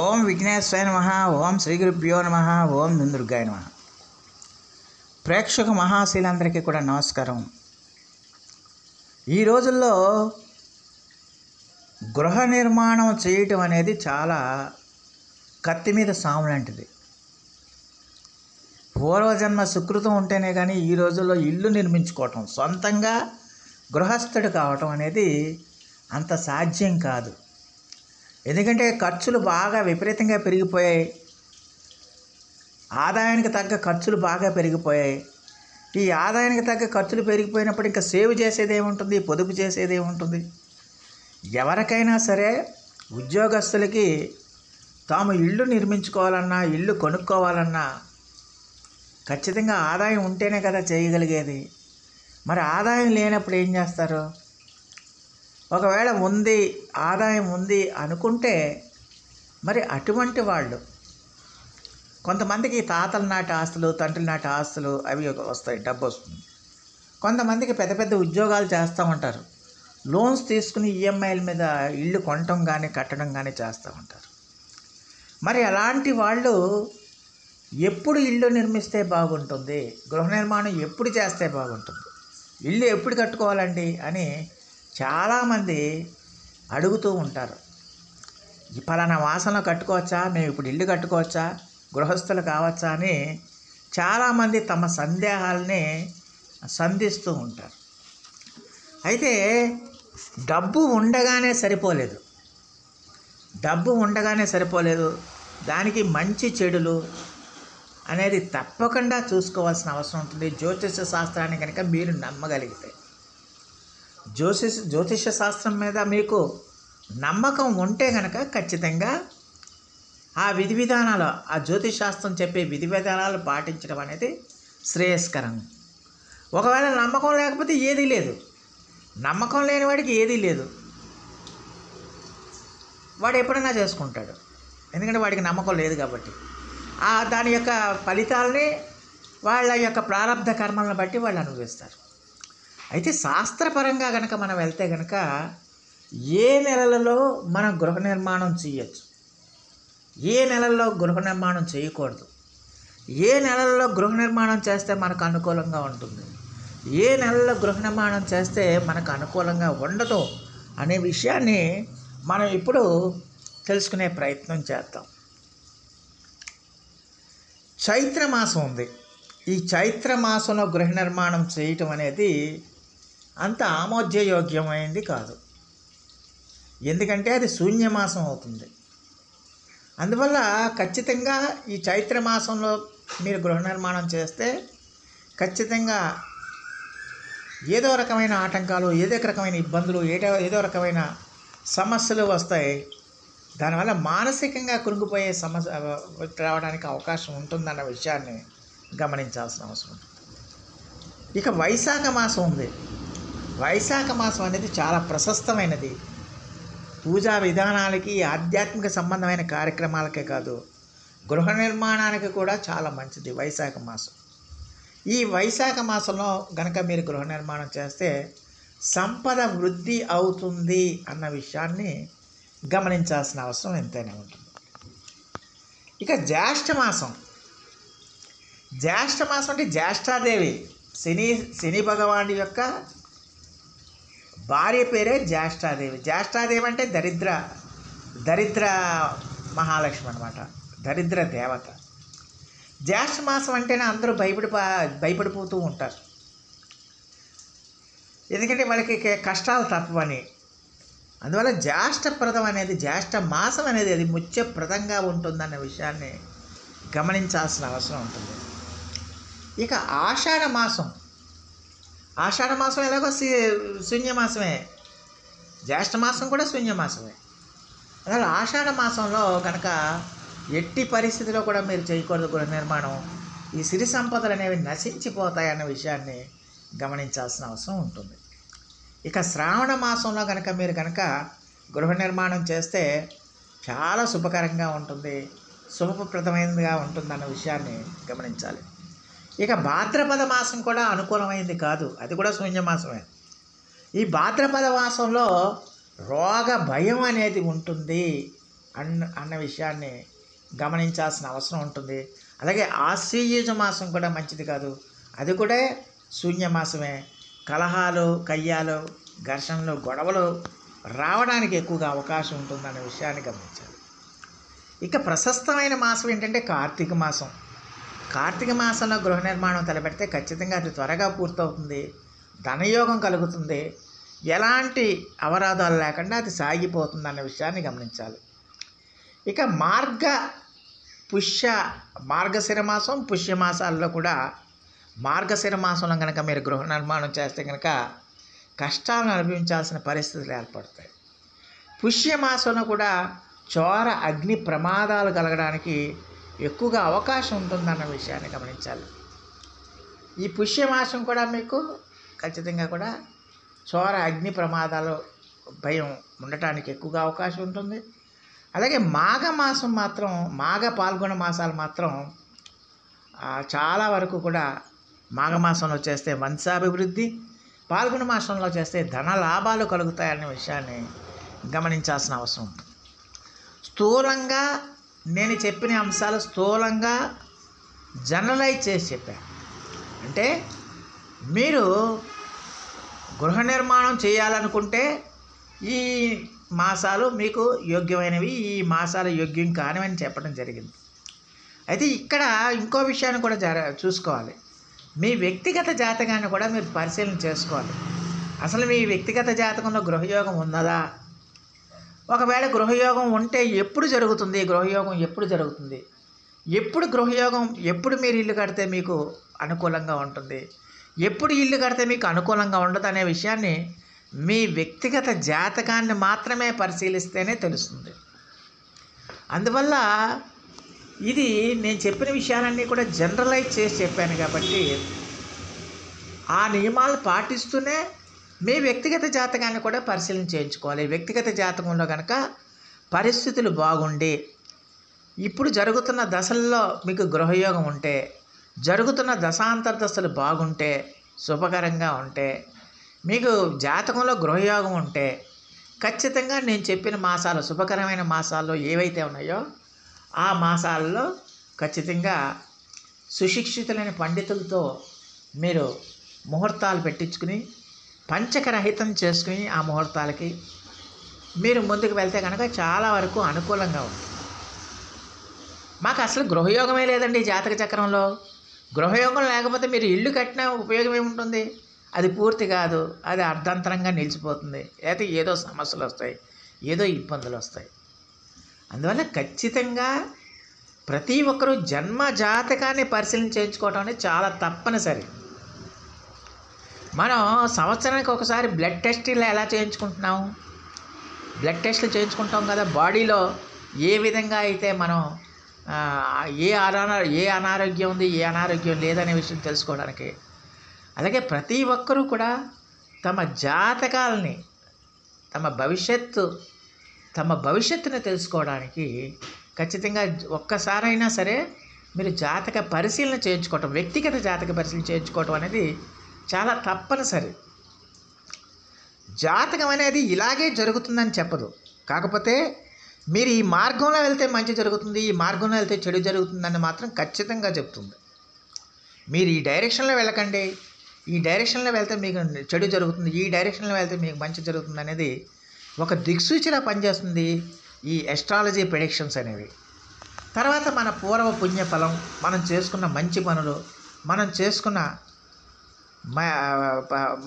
ఓం విఘ్నేశ్వరాయ నమః. ఓం శ్రీ గురుభ్యో నమః. ఓం దుందుర్గాయ నమః. ప్రేక్షక మహాశీలందరికీ కూడా నమస్కారం. ఈ రోజుల్లో గృహ నిర్మాణం చేయటం అనేది చాలా కత్తి మీద సాము లాంటిది. పూర్వజన్మ సుకృతం ఉంటేనే కానీ ఈ రోజుల్లో ఇల్లు నిర్మించుకోవటం, సొంతంగా గృహస్థుడు కావటం అనేది అంత సాధ్యం కాదు. ఎందుకంటే ఖర్చులు బాగా విపరీతంగా పెరిగిపోయాయి. ఆదాయానికి తగ్గ ఖర్చులు బాగా పెరిగిపోయాయి. ఈ ఆదాయానికి తగ్గ ఖర్చులు పెరిగిపోయినప్పుడు ఇంకా సేవ్ చేసేది ఏముంటుంది, పొదుపు చేసేది ఏముంటుంది? ఎవరికైనా సరే ఉద్యోగస్తులకి తాము ఇల్లు నిర్మించుకోవాలన్నా, ఇల్లు కొనుక్కోవాలన్నా ఖచ్చితంగా ఆదాయం ఉంటేనే కదా చేయగలిగేది. మరి ఆదాయం లేనప్పుడు ఏం చేస్తారు? ఒకవేళ ఆదాయం ఉంది అనుకుంటే మరి అటువంటి వాళ్ళు కొంతమందికి తాతల నాటి ఆస్తులు, తండ్రుల నాటి ఆస్తులు అవి వస్తాయి, డబ్బు వస్తుంది. కొంతమందికి పెద్ద పెద్ద ఉద్యోగాలు చేస్తూ ఉంటారు, లోన్స్ తీసుకుని ఈఎంఐల మీద ఇల్లు కొనటం కానీ కట్టడం కానీ చేస్తూ ఉంటారు. మరి అలాంటి వాళ్ళు ఎప్పుడు ఇల్లు నిర్మిస్తే బాగుంటుంది, గృహ నిర్మాణం ఎప్పుడు చేస్తే బాగుంటుంది, ఇల్లు ఎప్పుడు కట్టుకోవాలండి అని చాలామంది అడుగుతూ ఉంటారు. ఈ పలానా మాసంలో కట్టుకోవచ్చా, మేము ఇప్పుడు ఇల్లు కట్టుకోవచ్చా, గృహస్థులు కావచ్చా అని చాలామంది తమ సందేహాలని సంధిస్తూ ఉంటారు. అయితే డబ్బు ఉండగానే సరిపోలేదు. దానికి మంచి చెడులు అనేది తప్పకుండా చూసుకోవాల్సిన అవసరం ఉంటుంది. జ్యోతిష శాస్త్రాన్ని కనుక మీరు నమ్మగలిగితే, జ్యోతిష శాస్త్రం మీద మీకు నమ్మకం ఉంటే కనుక ఖచ్చితంగా ఆ విధి విధానాలు, ఆ జ్యోతిష శాస్త్రం చెప్పే విధి విధానాలు పాటించడం అనేది శ్రేయస్కరం. ఒకవేళ నమ్మకం లేకపోతే ఏదీ లేదు. నమ్మకం లేని వాడికి ఏదీ లేదు. వాడు ఎప్పుడైనా చేసుకుంటాడు, ఎందుకంటే వాడికి నమ్మకం లేదు కాబట్టి. దాని యొక్క ఫలితాలని వాళ్ళ యొక్క ప్రారంధ కర్మలను బట్టి వాళ్ళు అనుభవిస్తారు. అయితే శాస్త్రపరంగా కనుక మనం వెళ్తే కనుక ఏ నెలలలో మనం గృహ నిర్మాణం చేయొచ్చు, ఏ నెలల్లో గృహ నిర్మాణం చేయకూడదు, ఏ నెలల్లో గృహ నిర్మాణం చేస్తే మనకు అనుకూలంగా ఉంటుంది, ఏ నెలల్లో గృహ నిర్మాణం చేస్తే మనకు అనుకూలంగా ఉండదు అనే విషయాన్ని మనం ఇప్పుడు తెలుసుకునే ప్రయత్నం చేద్దాం. చైత్రమాసం ఉంది. ఈ చైత్రమాసంలో గృహ నిర్మాణం చేయటం అనేది అంత ఆమోద్యయోగ్యమైంది కాదు. ఎందుకంటే అది శూన్యమాసం అవుతుంది. అందువల్ల ఖచ్చితంగా ఈ చైత్రమాసంలో మీరు గృహ నిర్మాణం చేస్తే ఖచ్చితంగా ఏదో రకమైన ఆటంకాలు, ఏదో రకమైన ఇబ్బందులు, ఏదో రకమైన సమస్యలు వస్తాయి. దానివల్ల మానసికంగా కృంగిపోయే సమస్య రావడానికి అవకాశం ఉంటుందన్న విషయాన్ని గమనించాల్సిన అవసరం ఉంటుంది. ఇక వైశాఖ మాసం ఉంది. వైశాఖ మాసం అనేది చాలా ప్రశస్తమైనది. పూజా విధానాలకి, ఆధ్యాత్మిక సంబంధమైన కార్యక్రమాలకే కాదు, గృహ నిర్మాణానికి కూడా చాలా మంచిది వైశాఖ మాసం. ఈ వైశాఖ మాసంలో గనక మీరు గృహ నిర్మాణం చేస్తే సంపద వృద్ధి అవుతుంది అన్న విషయాన్ని గమనించాల్సిన అవసరం ఎంతైనా ఉంటుంది. ఇక జ్యేష్ఠ మాసం అంటే జ్యేష్ఠాదేవి, శని భగవానుడి యొక్క భార్య పేరే జ్యేష్ఠాదేవి. జ్యేష్ఠాదేవి అంటే దరిద్ర మహాలక్ష్మి అన్నమాట, దరిద్ర దేవత. జ్యేష్ఠ మాసం అంటేనే అందరూ భయపడిపోతూ ఉంటారు. ఎందుకంటే వాళ్ళకి కష్టాలు తప్పవని. అందువల్ల జ్యేష్ఠ మాసం అనేది అది ముఖ్యప్రదంగా ఉంటుందన్న విషయాన్ని గమనించాల్సిన అవసరం ఉంటుంది. ఇక ఆషాఢ మాసం ఎలాగో శూన్యమాసమే, జ్యేష్ఠ మాసం కూడా శూన్యమాసమే. అసలు ఆషాఢ మాసంలో కనుక ఎట్టి పరిస్థితిలో కూడా మీరు చేయకూడదు గృహ నిర్మాణం. ఈ సిరి సంపదలు అనేవి నశించిపోతాయన్న విషయాన్ని గమనించాల్సిన అవసరం ఉంటుంది. ఇక శ్రావణ మాసంలో కనుక మీరు గృహ నిర్మాణం చేస్తే చాలా శుభకరంగా ఉంటుంది, శుభప్రదమైనదిగా ఉంటుందన్న విషయాన్ని గమనించాలి. ఇక భాద్రపద మాసం కూడా అనుకూలమైంది కాదు, అది కూడా శూన్యమాసమే. ఈ భాద్రపద మాసంలో రోగ భయం అనేది ఉంటుంది అన్న విషయాన్ని గమనించాల్సిన అవసరం ఉంటుంది. అలాగే ఆశ్వయుజ మాసం కూడా మంచిది కాదు, అది కూడా శూన్యమాసమే. కలహాలు, కయ్యాలు, ఘర్షణలు, గొడవలు రావడానికి ఎక్కువగా అవకాశం ఉంటుందన్న విషయాన్ని గమనించాలి. ఇక ప్రశస్తమైన మాసం ఏంటంటే కార్తీక మాసం. కార్తీక మాసంలో గృహ నిర్మాణం తలపెడితే ఖచ్చితంగా అది త్వరగా పూర్తవుతుంది, ధనయోగం కలుగుతుంది, ఎలాంటి అవరోధాలు లేకుండా అది సాగిపోతుంది అన్న విషయాన్ని గమనించాలి. ఇక మార్గశిర మాసం, పుష్యమాసాల్లో కూడా మార్గశిర మాసంలో కనుక మీరు గృహ నిర్మాణం చేస్తే కనుక కష్టాలను అనుభవించాల్సిన పరిస్థితులు ఏర్పడతాయి. పుష్యమాసంలో కూడా చోర అగ్ని ప్రమాదాలు కలగడానికి ఎక్కువగా అవకాశం ఉంటుందన్న విషయాన్ని గమనించాలి. ఈ పుష్యమాసం కూడా మీకు ఖచ్చితంగా కూడా చోర అగ్ని ప్రమాదాలు భయం ఉండటానికి ఎక్కువగా అవకాశం ఉంటుంది. అలాగే మాఘమాసం మాత్రం, మాఘ పాల్గొన మాసాలు మాత్రం చాలా వరకు కూడా మాఘమాసంలో చేస్తే వంశాభివృద్ధి, పాల్గొన మాసంలో చేస్తే ధన లాభాలు కలుగుతాయనే విషయాన్ని గమనించాల్సిన అవసరం ఉంటుంది. స్థూలంగా నేను చెప్పిన అంశాలు స్థూలంగా జనరలైజ్ చేసి చెప్పాను. అంటే మీరు గృహ నిర్మాణం చేయాలనుకుంటే ఈ మాసాలు మీకు యోగ్యమైనవి, ఈ మాసాలు యోగ్యం కానివని చెప్పడం జరిగింది. అయితే ఇక్కడ ఇంకో విషయాన్ని కూడా చూసుకోవాలి. మీ వ్యక్తిగత జాతకాన్ని కూడా మీరు పరిశీలన చేసుకోవాలి. అసలు మీ వ్యక్తిగత జాతకంలో గృహయోగం ఉన్నదా? ఒకవేళ గృహయోగం ఉంటే ఎప్పుడు జరుగుతుంది? గృహయోగం ఎప్పుడు జరుగుతుంది? ఎప్పుడు మీరు ఇల్లు కడితే మీకు అనుకూలంగా ఉంటుంది, ఎప్పుడు ఇల్లు కడితే మీకు అనుకూలంగా ఉండదు అనే విషయాన్ని మీ వ్యక్తిగత జాతకాన్ని మాత్రమే పరిశీలిస్తేనే తెలుస్తుంది. అందువల్ల ఇది నేను చెప్పిన విషయాలన్నీ కూడా జనరలైజ్ చేసి చెప్పాను కాబట్టి ఆ నియమాలు పాటిస్తూనే మీ వ్యక్తిగత జాతకాన్ని కూడా పరిశీలన చేయించుకోవాలి. వ్యక్తిగత జాతకంలో కనుక పరిస్థితులు బాగుండి, ఇప్పుడు జరుగుతున్న దశల్లో మీకు గృహయోగం ఉంటే, జరుగుతున్న దశాంతర్దశలు బాగుంటే, శుభకరంగా ఉంటే, మీకు జాతకంలో గృహయోగం ఉంటే ఖచ్చితంగా నేను చెప్పిన మాసాలు, శుభకరమైన మాసాల్లో ఏవైతే ఉన్నాయో ఆ మాసాలలో ఖచ్చితంగా సుశిక్షితులైన పండితులతో మీరు ముహూర్తాలు పెట్టించుకుని పంచకరహితం చేసుకుని ఆ ముహూర్తాలకి మీరు ముందుకు వెళ్తే కనుక చాలా వరకు అనుకూలంగా ఉంటుంది. మాకు అసలు గృహయోగమే లేదండి జాతక చక్రంలో. గృహయోగం లేకపోతే మీరు ఇల్లు కట్టినా ఉపయోగం ఏముంటుంది? అది పూర్తి కాదు, అది అర్ధాంతరంగా నిలిచిపోతుంది, లేకపోతే ఏదో సమస్యలు వస్తాయి, ఏదో ఇబ్బందులు వస్తాయి. అందువల్ల ఖచ్చితంగా ప్రతి ఒక్కరూ జన్మ జాతకాన్ని పరిశీలన చేయించుకోవటం అనేది చాలా తప్పనిసరి. మనం సంవత్సరానికి ఒకసారి బ్లడ్ టెస్టులు ఎలా చేయించుకుంటున్నాం? బ్లడ్ టెస్టులు చేయించుకుంటాం కదా, బాడీలో ఏ విధంగా అయితే మనం ఏ అనారోగ్యం ఉంది, ఏ అనారోగ్యం లేదనే విషయం తెలుసుకోవడానికి. అలాగే ప్రతి ఒక్కరూ కూడా తమ జాతకాలని, తమ భవిష్యత్తుని తెలుసుకోవడానికి ఖచ్చితంగా ఒక్కసారైనా సరే మీరు జాతక పరిశీలన చేయించుకోవటం, వ్యక్తిగత జాతక పరిశీలన చేయించుకోవటం అనేది చాలా తప్పనిసరి. జాతకం అనేది ఇలాగే జరుగుతుందని చెప్పదు, కాకపోతే మీరు ఈ మార్గంలో వెళ్తే మంచి జరుగుతుంది, ఈ మార్గంలో వెళ్తే చెడు జరుగుతుందని మాత్రం ఖచ్చితంగా చెప్తుంది. మీరు ఈ డైరెక్షన్లో వెళ్ళకండి, ఈ డైరెక్షన్లో వెళ్తే మీకు చెడు జరుగుతుంది, ఈ డైరెక్షన్లో వెళ్తే మీకు మంచి జరుగుతుంది అనేది ఒక దిక్సూచిలా పనిచేస్తుంది ఈ ఎస్ట్రాలజీ ప్రెడిక్షన్స్ అనేవి. తర్వాత మన పూర్వ పుణ్యఫలం, మనం చేసుకున్న మంచి పనులు, మనం చేసుకున్న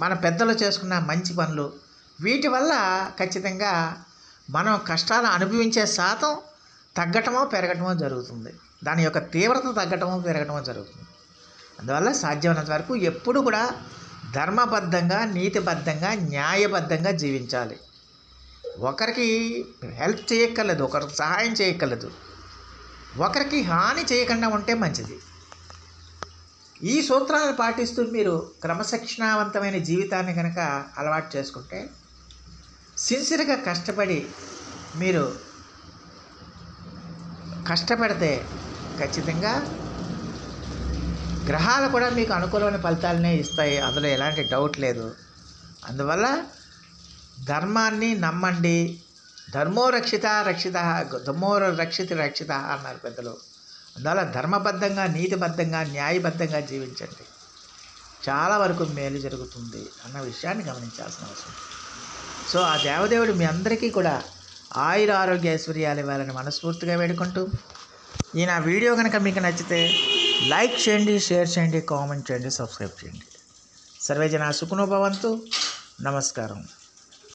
మన పెద్దలు చేసుకున్న మంచి పనులు, వీటి వల్ల ఖచ్చితంగా మనం కష్టాలు అనుభవించే శాతం తగ్గటమో పెరగటమో జరుగుతుంది, దాని యొక్క తీవ్రత తగ్గటమో పెరగటమో జరుగుతుంది. అందువల్ల సాధ్యమైనంత వరకు ఎప్పుడు కూడా ధర్మబద్ధంగా, నీతిబద్ధంగా, న్యాయబద్ధంగా జీవించాలి. ఒకరికి హెల్ప్ చేయక్కర్లేదు, ఒకరికి సహాయం చేయక్కర్లేదు, ఒకరికి హాని చేయకుండా ఉంటే మంచిది. ఈ సూత్రాలను పాటిస్తూ మీరు క్రమశిక్షణావంతమైన జీవితాన్ని కనుక అలవాటు చేసుకుంటే, సిన్సియర్గా కష్టపడి మీరు కష్టపడితే ఖచ్చితంగా గ్రహాలు కూడా మీకు అనుకూలమైన ఫలితాలనే ఇస్తాయి, అందులో ఎలాంటి డౌట్ లేదు. అందువల్ల ధర్మాన్ని నమ్మండి, ధర్మో రక్షిత రక్షిత, ధర్మో రక్షిత అన్నారు పెద్దలు. అందువల్ల ధర్మబద్ధంగా, నీతిబద్ధంగా, న్యాయబద్ధంగా జీవించండి, చాలా వరకు మేలు జరుగుతుంది అన్న విషయాన్ని గమనించాల్సిన అవసరం. సో ఆ దేవదేవుడు మీ అందరికీ కూడా ఆయుర ఆరోగ్య ఐశ్వర్యాలు ఇవ్వాలని మనస్ఫూర్తిగా వేడుకుంటూ, ఈ నా వీడియో కనుక మీకు నచ్చితే లైక్ చేయండి, షేర్ చేయండి, కామెంట్ చేయండి, సబ్స్క్రైబ్ చేయండి. సర్వే జనా సుఖినో భవంతు. నమస్కారం.